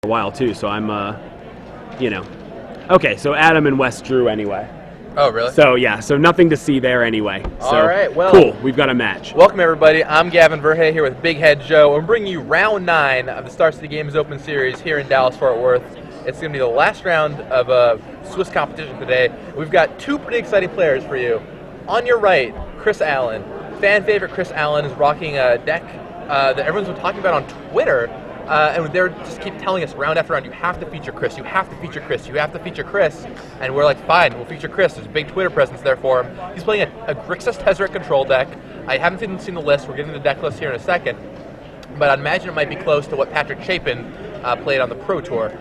a while too, so I'm, you know. Okay, so Adam and Wes drew anyway. Oh, really? So yeah, so nothing to see there anyway. So, all right, well, cool. We've got a match. Welcome everybody. I'm Gavin Verhey here with Big Head Joe. I'm bringing you round 9 of the Star City Games Open Series here in Dallas, Fort Worth. It's going to be the last round of a Swiss competition today. We've got 2 pretty exciting players for you. On your right, Chris Allen. Fan favorite Chris Allen is rocking a deck that everyone's been talking about on Twitter. And they're just keep telling us round after round, you have to feature Chris, you have to feature Chris, you have to feature Chris. And we're like, fine, we'll feature Chris. There's a big Twitter presence there for him. He's playing a Grixis Tezzeret control deck. I haven't seen the list. We're getting the deck list here in a second. But I'd imagine it might be close to what Patrick Chapin played on the Pro Tour.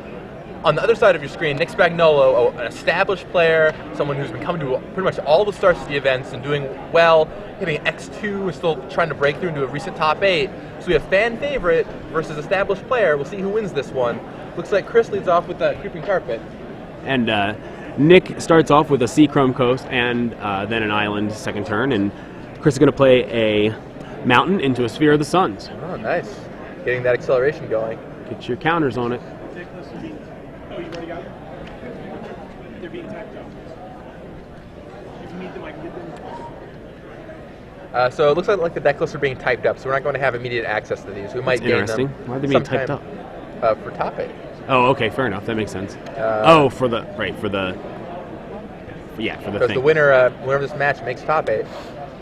On the other side of your screen, Nick Spagnolo, an established player, someone who's been coming to pretty much all the Star City events and doing well, hitting X2, is still trying to break through into a recent top 8. So we have fan favorite versus established player. We'll see who wins this one. Looks like Chris leads off with that creeping carpet. And Nick starts off with a Sea Chrome Coast and then an island second turn, and Chris is going to play a mountain into a Sphere of the Suns. Oh, nice. Getting that acceleration going. Get your counters on it. Oh, you already got it? They're being typed up. If you need them, I can get them. So it looks like the deck lists are being typed up, so we're not going to have immediate access to these. We might gain them. Why are they being typed up? For top 8. Oh, okay, fair enough. That makes sense. For the thing. Because the winner of this match makes top 8.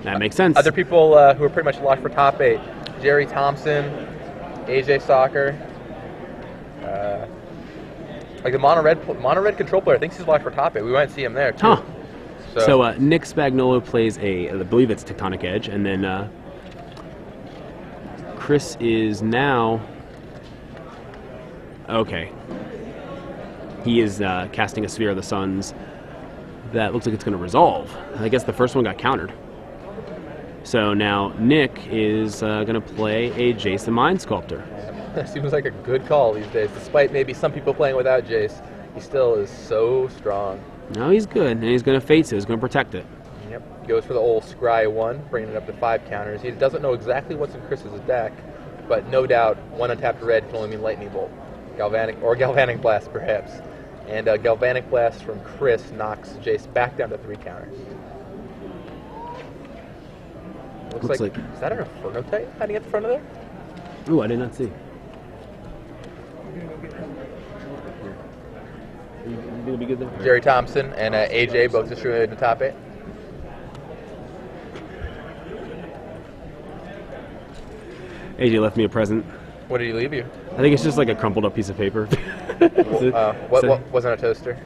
That makes sense. Other people who are pretty much locked for top 8: Jerry Thompson, AJ Soccer. Like the mono red control player thinks he's locked for top 8. We might see him there too. Huh. So Nick Spagnolo plays I believe it's Tectonic Edge, and then Chris is now. Okay. He is casting a Sphere of the Suns that looks like it's going to resolve. I guess the first one got countered. So now Nick is going to play a Jason Mind Sculptor. Seems like a good call these days. Despite maybe some people playing without Jace, he still is so strong. No, he's good, and he's going to face it. He's going to protect it. Yep. Goes for the old Scry 1, bringing it up to 5 counters. He doesn't know exactly what's in Chris's deck, but no doubt one untapped red can only mean Lightning Bolt. Galvanic Blast, perhaps. And Galvanic Blast from Chris knocks Jace back down to 3 counters. Looks like is that an Inferno type hiding at the front of there? Ooh, I did not see. You gonna be good there? Jerry Thompson and AJ both distributed in the top 8. AJ left me a present. What did he leave you? I think it's just like a crumpled up piece of paper. What wasn't a toaster?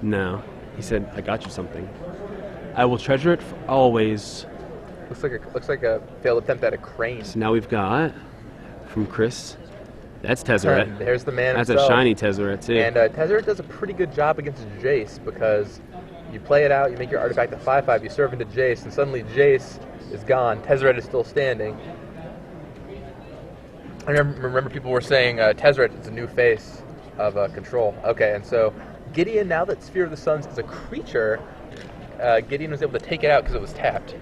No. He said, I got you something. I will treasure it for always. Looks like a failed attempt at a crane. So now we've got, from Chris, that's Tezzeret. There's the man That's himself. a shiny Tezzeret, too. And Tezzeret does a pretty good job against Jace because you play it out, you make your artifact a 5/5, you serve into Jace, and suddenly Jace is gone. Tezzeret is still standing. I remember people were saying Tezzeret is a new face of control. Okay, and so Gideon, now that Sphere of the Suns is a creature, Gideon was able to take it out because it was tapped.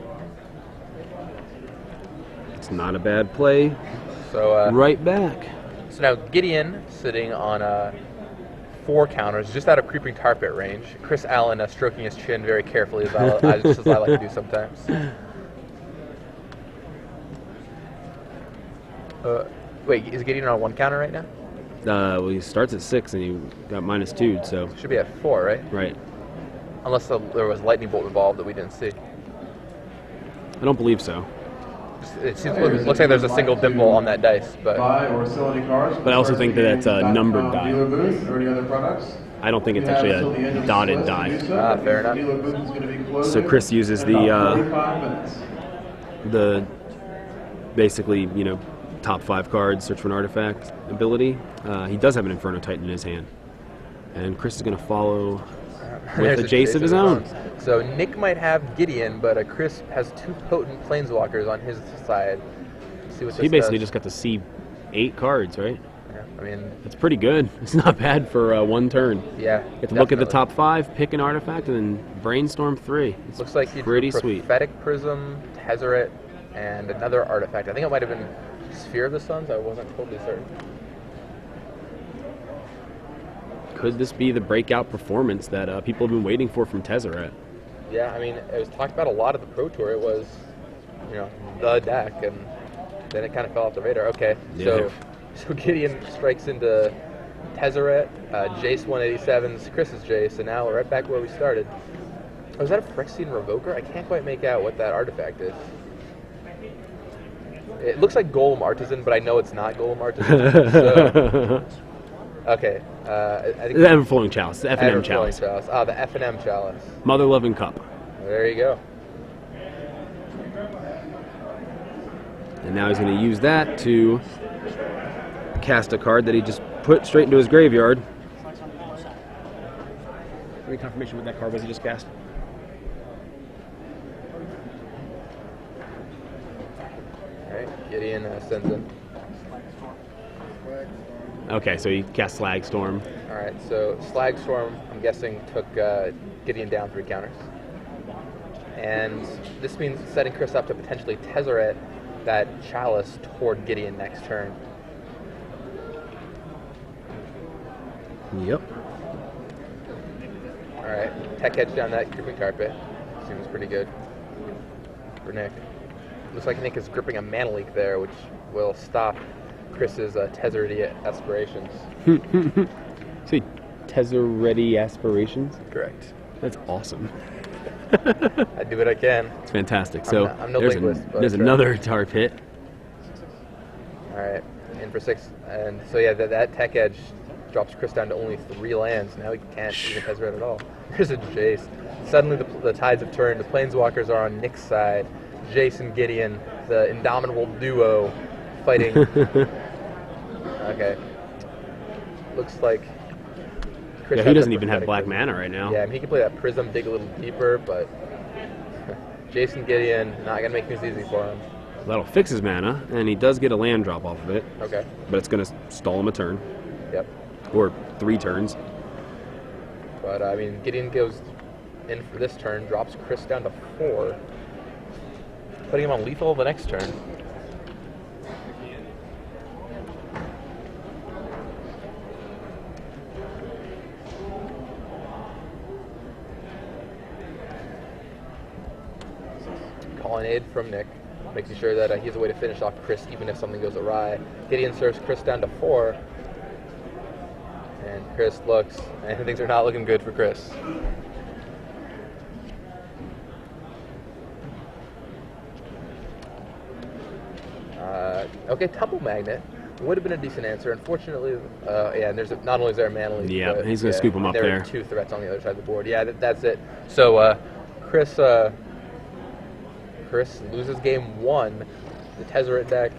It's not a bad play. So right back. So now Gideon sitting on 4 counters, just out of creeping carpet range. Chris Allen stroking his chin very carefully, just as I like to do sometimes. Wait, is Gideon on 1 counter right now? Well, he starts at 6 and he got -2, so. Should be at 4, right? Right. Unless there was lightning bolt involved that we didn't see. I don't believe so. It looks like there's a single dimple on that dice, but But I also think that that's a numbered die. I don't think it's actually a dotted die. Fair enough. So Chris uses the basically, top 5 cards, search for an artifact ability. He does have an Inferno Titan in his hand. And Chris is going to follow with a Jace of his own. So Nick might have Gideon, but Chris has 2 potent Planeswalkers on his side. Let's see what He basically just got to see 8 cards, right? Yeah, I mean, that's pretty good. It's not bad for 1 turn. Yeah. You have to look at the top 5, pick an artifact, and then brainstorm 3. It's looks like he pretty drew sweet. Prophetic Prism, Tezzeret, and another artifact. I think it might have been Sphere of the Suns. I wasn't totally certain. could this be the breakout performance that people have been waiting for from Tezzeret? Yeah, I mean, it was talked about a lot of the Pro Tour. It was, the deck, and then it kind of fell off the radar. Okay, Yeah. so Gideon strikes into Tezzeret, Jace 187's Chris's Jace, and now we're right back where we started. Oh, is that a Phyrexian Revoker? I can't quite make out what that artifact is. It looks like Golem Artisan, but I know it's not Golem Artisan. So, okay. I think The Everflowing Chalice, the F&M Everflowing Chalice. Ah, the F&M Chalice. Mother Loving Cup. There you go. And now he's going to use that to cast a card that he just put straight into his graveyard. Any confirmation what that card was he just cast? Alright, Gideon sends in. Okay, so he cast Slag Storm. Alright, so Slag Storm, I'm guessing, took Gideon down 3 counters. And this means setting Chris up to potentially Tezzeret that Chalice toward Gideon next turn. Yep. Alright, Tech Edge down that Gripping Carpet. Seems pretty good for Nick. Looks like Nick is gripping a Mana Leak there, which will stop Chris's Tezzeret aspirations. See, Tezzeret aspirations? Correct. That's awesome. I do what I can. It's fantastic. So I'm no there's, linguist, but there's I try. another tar pit. Alright, in for 6. And so yeah, that Tech Edge drops Chris down to only 3 lands. Now he can't even Tezzeret at all. There's a Jace. Suddenly the tides have turned. The Planeswalkers are on Nick's side. Jace and Gideon, the indomitable duo, fighting. Okay. Looks like Chris Yeah, he has doesn't that even have prophetic black prism. mana right now. Yeah, I mean, he can play that Prism, dig a little deeper, but Jason Gideon, not going to make things easy for him. That'll fix his mana, and he does get a land drop off of it. Okay. But it's going to stall him a turn. Yep. Or 3 turns. But, I mean, Gideon goes in for this turn, drops Chris down to 4, putting him on lethal the next turn. Calling aid from Nick, making sure that he has a way to finish off Chris even if something goes awry. Gideon serves Chris down to 4. And Chris looks, and things are not looking good for Chris. Okay, Tumble Magnet would have been a decent answer. Unfortunately, yeah, and there's not only is there a Mana Leak, Yeah, but, he's going to scoop him up there there. are 2 threats on the other side of the board. Yeah, that's it. So Chris loses game 1. The Tezzeret deck.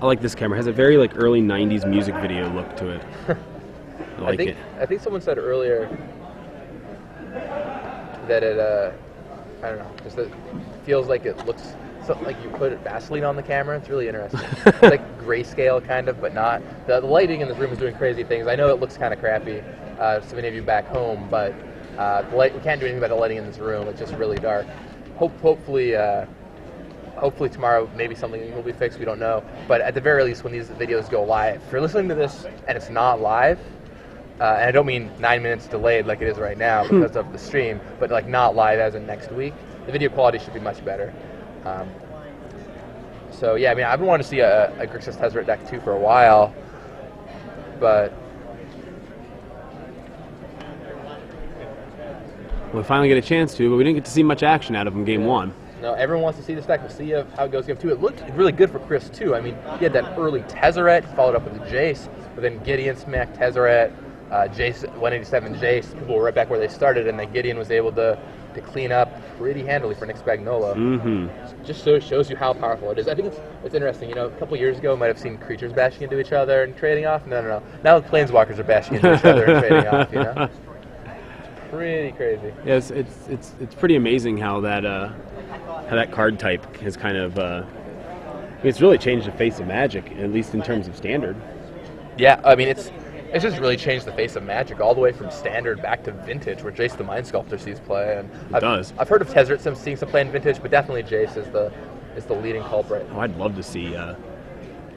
I like this camera. It has a very early 90s music video look to it. I like it. I think someone said earlier that it, I don't know, just that it feels like it looks something like you put Vaseline on the camera. It's really interesting. It's like grayscale kind of, but not. The lighting in this room is doing crazy things. I know it looks kind of crappy to many of you back home, but we can't do anything about the lighting in this room. It's just really dark. Hopefully tomorrow maybe something will be fixed. We don't know. But at the very least, when these videos go live, if you're listening to this and it's not live, and I don't mean 9 minutes delayed like it is right now because of the stream, but like not live as in next week, the video quality should be much better. So yeah, I mean, I've been wanting to see a Grixis Tezzeret deck too for a while, but We finally get a chance to, but we didn't get to see much action out of him game 1. no, everyone wants to see this deck. We'll see how it goes game 2. It looked really good for Chris too. I mean, he had that early Tezzeret, followed up with the Jace, but then Gideon smacked Tezzeret, Jace 187 Jace. People were right back where they started, and then Gideon was able to clean up pretty handily for Nick Spagnolo. Mm-hmm. Just shows you how powerful it is. I think it's interesting. You know, a couple years ago, we might have seen creatures bashing into each other and trading off. No. Now the Planeswalkers are bashing into each other and trading off. You know, pretty crazy. Yes, it's pretty amazing how that card type has kind of it's really changed the face of Magic, at least in terms of Standard. Yeah, I mean it's just really changed the face of Magic all the way from Standard back to Vintage, where Jace the Mind Sculptor sees play. And I've heard of Tezzeret seeing some play in Vintage, but definitely Jace is the leading culprit. Oh, I'd love to see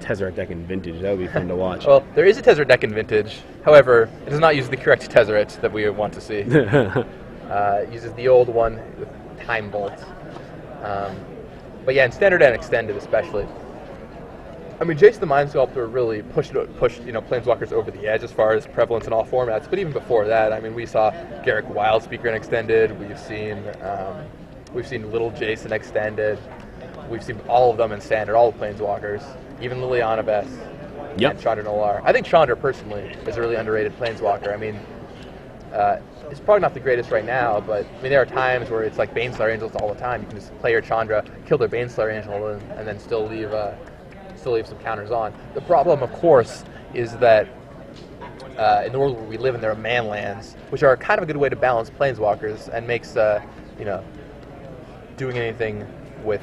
Tezzeret deck in Vintage. That would be fun to watch. Well, there is a Tezzeret deck in Vintage. However, it does not use the correct Tezzeret that we want to see. It uses the old one with Time Bolt. But yeah, in Standard and Extended especially. I mean, Jason the Mind Sculptor really pushed Planeswalkers over the edge as far as prevalence in all formats. But even before that, I mean, we saw Garruk Wildspeaker in Extended. We've seen Little Jason Extended. We've seen all of them in Standard, all the Planeswalkers, even Liliana Bess and Chandra Nolar. I think Chandra, personally, is a really underrated Planeswalker. I mean, it's probably not the greatest right now, but I mean, there are times where it's like Baneslayer Angels all the time. You can just play your Chandra, kill their Baneslayer Angel, and then still leave some counters on. The problem, of course, is that in the world where we live in, there are man lands, which are kind of a good way to balance Planeswalkers and makes doing anything with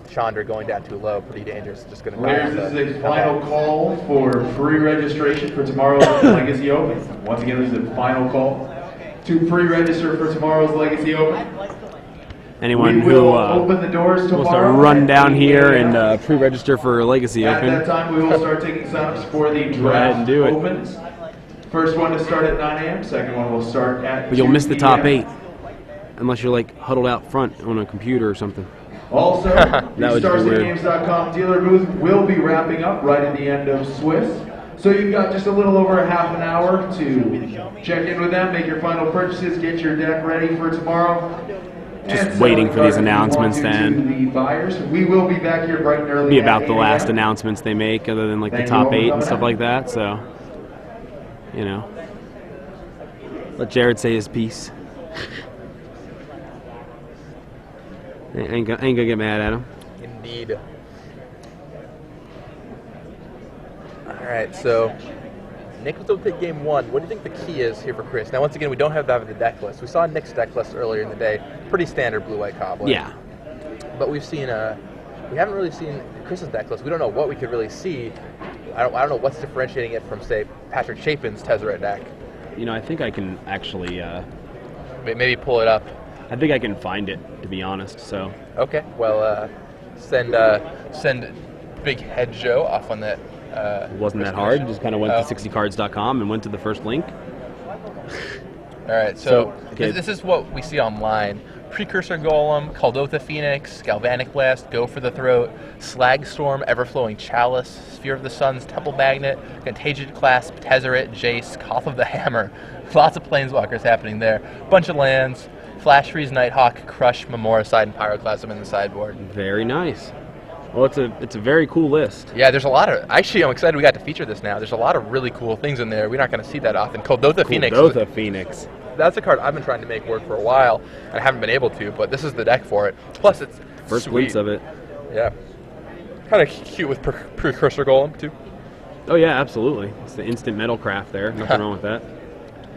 Chandra going down too low pretty dangerous. It's just going to. This is a final call for pre-registration for tomorrow's Legacy Open. Once again, this is a final call to pre-register for tomorrow's Legacy Open. Anyone who open the doors will start run down here and pre-register for Legacy Open. At that time, we will start taking signups for the draft opens. First one to start at 9 a.m. Second one will start at. But you'll miss the top 8 unless you're like huddled out front on a computer or something. Also, the StarCityGames.com dealer booth will be wrapping up right at the end of Swiss. So you've got just a little over a half an hour to check in with them, make your final purchases, get your deck ready for tomorrow. Just waiting for these announcements then. The buyers. We will be back here bright and early. Be about the last announcements they make, other than like the top 8 and stuff like that. So, let Jared say his piece. Ain't gonna get mad at him. Indeed. All right, so Nick was able to take game 1. What do you think the key is here for Chris? Now, once again, we don't have that in the deck list. We saw Nick's deck list earlier in the day. Pretty standard blue-white cobbler. Yeah. But we haven't really seen Chris's deck list. We don't know what we could really see. I don't know what's differentiating it from, say, Patrick Chapin's Tezzeret deck. I think I can actually... maybe pull it up. I think I can find it, to be honest, so... Okay, well, send Big Head Joe off on that. It wasn't that hard. Just kind of went to 60cards.com and went to the first link. All right, so this is what we see online. Precursor Golem, Kuldotha Phoenix, Galvanic Blast, Go for the Throat, Slag Storm, Everflowing Chalice, Sphere of the Suns, Temple Magnet, Contagion Clasp, Tezzeret, Jace, Koth of the Hammer. Lots of Planeswalkers happening there. Bunch of lands, Flash Freeze, Nighthawk, Crush, Memoricide, and Pyroclasm in the sideboard. Very nice. Well, it's a very cool list. Yeah, there's a lot of... Actually, I'm excited we got to feature this now. There's a lot of really cool things in there. We're not going to see that often. Kuldotha Phoenix. That's a card I've been trying to make work for a while, and I haven't been able to, but this is the deck for it. Plus, it's First sweet. glimpse of it. Yeah. Kind of cute with Precursor Golem, too. Oh, yeah, absolutely. It's the instant metal craft there. Nothing wrong with that.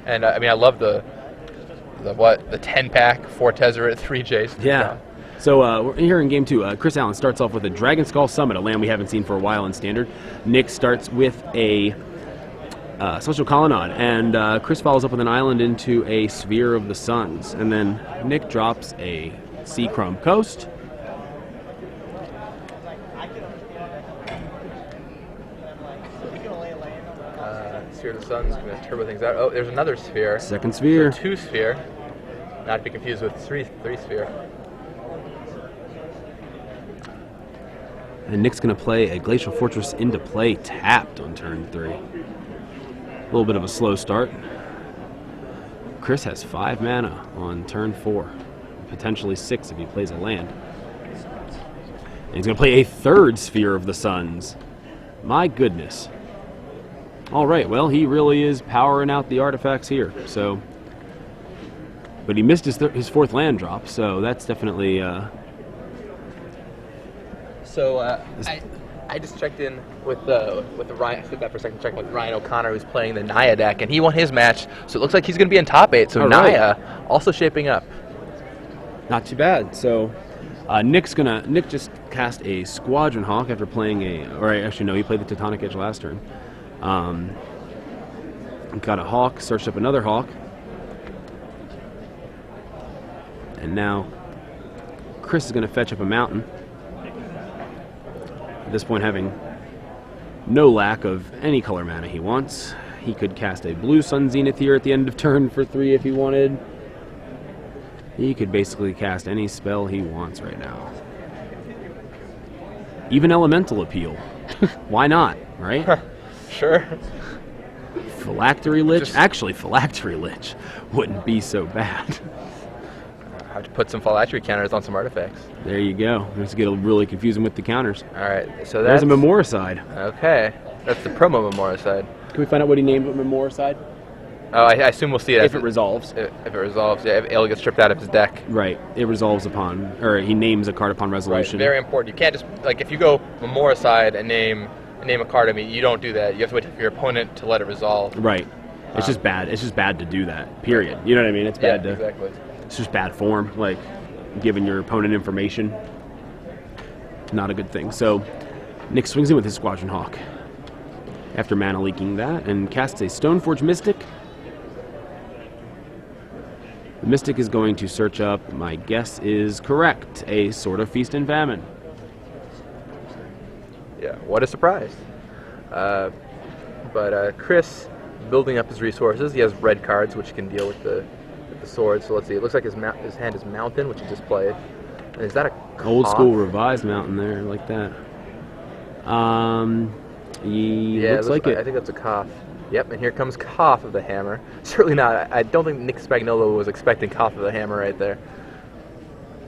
And, I love the 10-pack, 4 Tezzeret, 3 Jace. Yeah. So we're here in game 2. Chris Allen starts off with a Dragon Skull Summit, a land we haven't seen for a while in Standard. Nick starts with a Celestial Colonnade, and Chris follows up with an island into a Sphere of the Suns. And then Nick drops a Seachrome Coast. Sphere of the Suns going to turbo things out. Oh, there's another Sphere. Second Sphere. So 2 Sphere. Not to be confused with 3 Sphere. And Nick's going to play a Glacial Fortress into play tapped on turn 3. A little bit of a slow start. Chris has 5 mana on turn 4. Potentially 6 if he plays a land. And he's going to play a 3rd Sphere of the Suns. My goodness. All right, well, he really is powering out the artifacts here. So, but he missed his 4th land drop, so that's definitely... So I just checked in with the Ryan. I took that for a second. Checking with Ryan O'Connor, who's playing the Naya deck, and he won his match. So it looks like he's going to be in top 8. So all Naya right. Also shaping up. Not too bad. So Nick just cast a Squadron Hawk after playing he played the Tectonic Edge last turn. Got a Hawk, searched up another Hawk, and now Chris is going to fetch up a Mountain. At this point, having no lack of any color mana he wants. He could cast a blue Sun Zenith here at the end of turn for 3 if he wanted. He could basically cast any spell he wants right now. Even Elemental Appeal. Why not, right? Sure. Phylactery Lich? Actually, Phylactery Lich wouldn't be so bad. I have to put some phylactery counters on some artifacts. There you go. Let's get really confusing with the counters. All right, so There's that's a Memoricide. Okay, that's the promo Memoricide. Can we find out what he named it Memoricide? Oh, I assume we'll see it If it resolves. If it resolves, yeah. If it'll get stripped out of his deck. Right. It resolves upon, or he names a card upon Right. resolution. Very important. You can't just like if you go Memoricide and name a card. I mean, you don't do that. You have to wait for your opponent to let it resolve. Right. It's just bad. It's just bad to do that. Period. You know what I mean? It's bad to. Exactly. It's just bad form. Like giving your opponent information. Not a good thing. So Nick swings in with his Squadron Hawk. After mana leaking that, and casts a Stoneforge Mystic. The Mystic is going to search up, my guess is correct, a Sword of Feast and Famine. Yeah, what a surprise. But Chris, building up his resources, he has red cards which can deal with the sword. So let's see, it looks like his hand is Mountain, which he just played. And is that a Old Cough? school revised Mountain there, like that. Looks like it. I think that's a Cough. Yep, and here comes Cough of the Hammer. Certainly not. I don't think Nick Spagnolo was expecting Cough of the Hammer right there.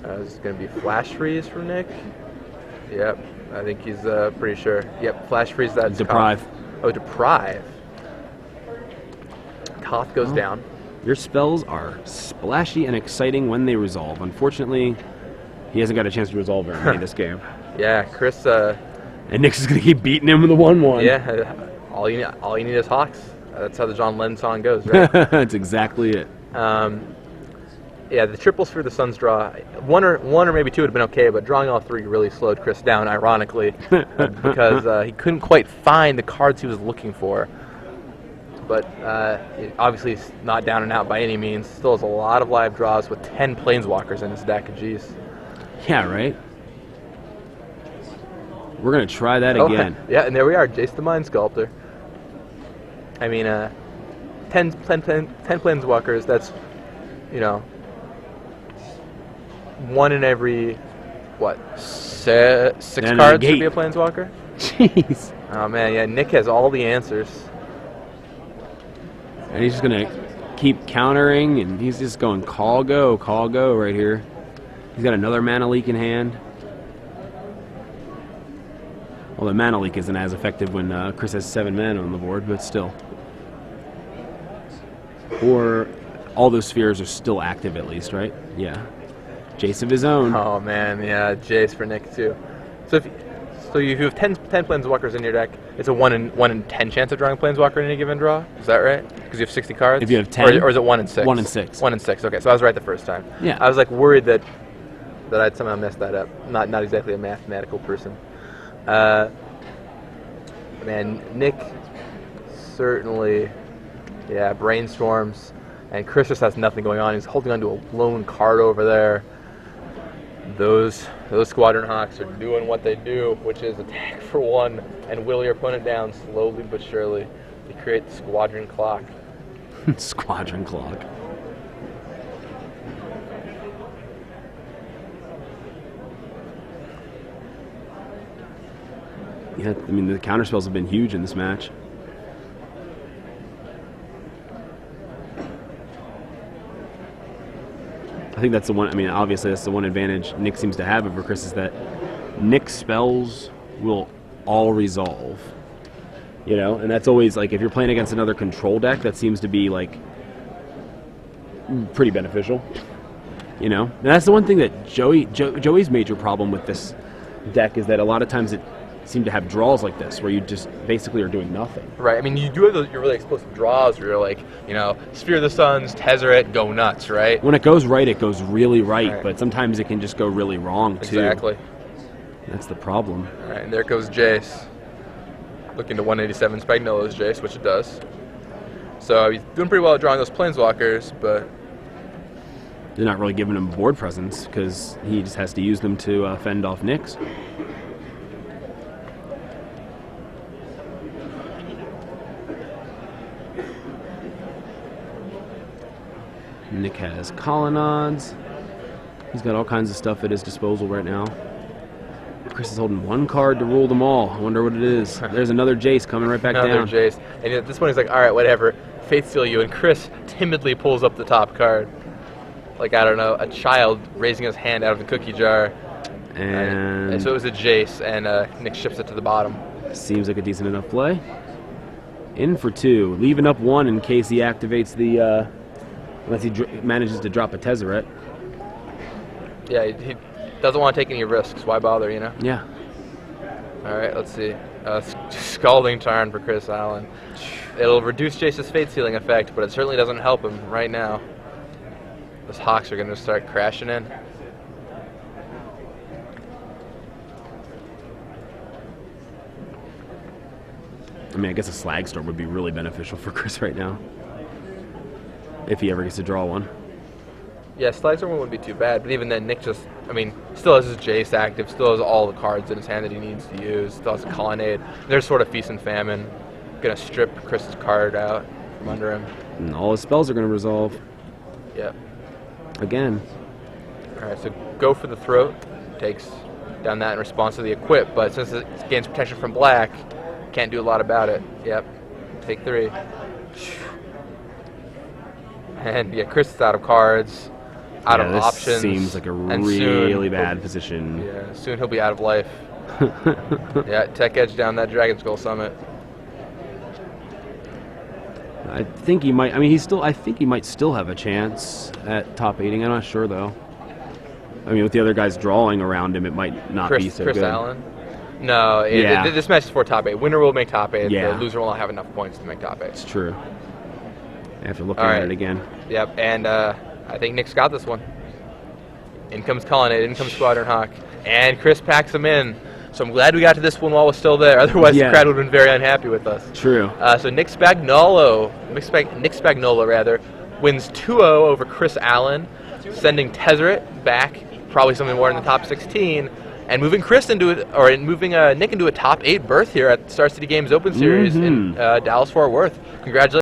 This is going to be Flash Freeze from Nick. Yep, I think he's pretty sure. Yep, Flash Freeze, that's Deprive. Cough. Oh, Deprive. Cough goes down. Your spells are splashy and exciting when they resolve. Unfortunately, he hasn't got a chance to resolve very many this game. Yeah, Chris. And Nick's is going to keep beating him with a 1/1. Yeah, all you need is Hawks. That's how the John Lennon song goes, right? That's exactly it. Yeah, the triples for the Suns draw, one or maybe two would have been okay, but drawing all 3 really slowed Chris down, ironically, because he couldn't quite find the cards he was looking for. But obviously he's not down and out by any means. Still has a lot of live draws with 10 Planeswalkers in his deck. Jeez. Yeah, right? We're going to try that again. Yeah, and there we are, Jace the Mind Sculptor. I mean, 10 Planeswalkers, that's, you know, 1 in every, what, 6 cards should be a Planeswalker? Jeez. Oh, man, yeah, Nick has all the answers. And he's just going to keep countering, and he's just going call, go right here. He's got another mana leak in hand. Well, the mana leak isn't as effective when Chris has 7 mana on the board, but still. Or all those spheres are still active at least, right? Yeah. Jace of his own. Oh, man, yeah, Jace for Nick, too. So if you have 10 Planeswalkers in your deck, it's a 1 in 10 chance of drawing Planeswalker in any given draw? Is that right? Because you have 60 cards? If you have 10? Or is it 1 in 6? 1 in 6. 1 in 6, okay, so I was right the first time. Yeah. I was, like, worried that I'd somehow messed that up. Not exactly a mathematical person. Man, Nick certainly, yeah, brainstorms, and Chris just has nothing going on. He's holding on to a lone card over there. Those Squadron Hawks are doing what they do, which is attack for 1 and whittle your opponent down slowly but surely to create the Squadron Clock. Squadron Clock. Yeah, I mean, the counterspells have been huge in this match. I think that's the one, I mean, obviously that's the one advantage Nick seems to have over Chris is that Nick's spells will all resolve. You know, and that's always, like, if you're playing against another control deck, that seems to be, like, pretty beneficial. You know? And that's the one thing that Joey's major problem with this deck is that a lot of times it seem to have draws like this where you just basically are doing nothing. Right. I mean, you do have your really explosive draws where you're like, you know, Sphere of the Suns, Tezzeret, go nuts, right? When it goes right, it goes really right, but sometimes it can just go really wrong, too. Exactly. That's the problem. All right, and there goes Jace. Looking to 187 Spagnolo's Jace, which it does. So he's doing pretty well at drawing those Planeswalkers, but they're not really giving him board presence because he just has to use them to fend off Nyx. Nick has colonnades. He's got all kinds of stuff at his disposal right now. Chris is holding one card to rule them all. I wonder what it is. There's another Jace coming right back down. Another Jace. And at this point, he's like, all right, whatever. Faith Seal you. And Chris timidly pulls up the top card. Like, I don't know, a child raising his hand out of the cookie jar. And so it was a Jace, and Nick ships it to the bottom. Seems like a decent enough play. In for 2, leaving up 1 in case he activates the, unless he manages to drop a Tezzeret. Yeah, he doesn't want to take any risks. Why bother, you know? Yeah. All right, let's see. Scalding Tarn for Chris Allen. It'll reduce Jace's Fate Sealing effect, but it certainly doesn't help him right now. Those Hawks are going to start crashing in. I mean, I guess a Slag Storm would be really beneficial for Chris right now. If he ever gets to draw one. Yeah, Slag Storm wouldn't be too bad, but even then, Nick just, I mean, still has his Jace active, still has all the cards in his hand that he needs to use, still has a Colonnade. There's sort of Feast and Famine. Gonna strip Chris's card out from under him. And all his spells are gonna resolve. Yep. Again. Alright, so go for the throat. Takes down that in response to the equip, but since it gains protection from black, can't do a lot about it. Yep. Take 3. And yeah, Chris is out of cards, out of this options. Seems like a and really bad position. Yeah, soon he'll be out of life. Yeah, Tech Edge down that Dragon Skull Summit. I think he might. I mean, I think he might still have a chance at top 8ing. I'm not sure though. I mean, with the other guys drawing around him, it might not be so Chris good. Allen. No, this match is for top 8. Winner will make top 8. Yeah. The loser will not have enough points to make top 8. It's true. After looking All at right. it again. Yep, and I think Nick's got this one. In comes Colonnade, in comes Squadron Hawk, and Chris packs him in. So I'm glad we got to this one while we're still there. Otherwise, the crowd would have been very unhappy with us. True. So Nick Spagnolo wins 2-0 over Chris Allen, sending Tezzeret back, probably something more in the top 16, and moving Nick into a top 8 berth here at Star City Games Open Series in Dallas Fort Worth. Congratulations.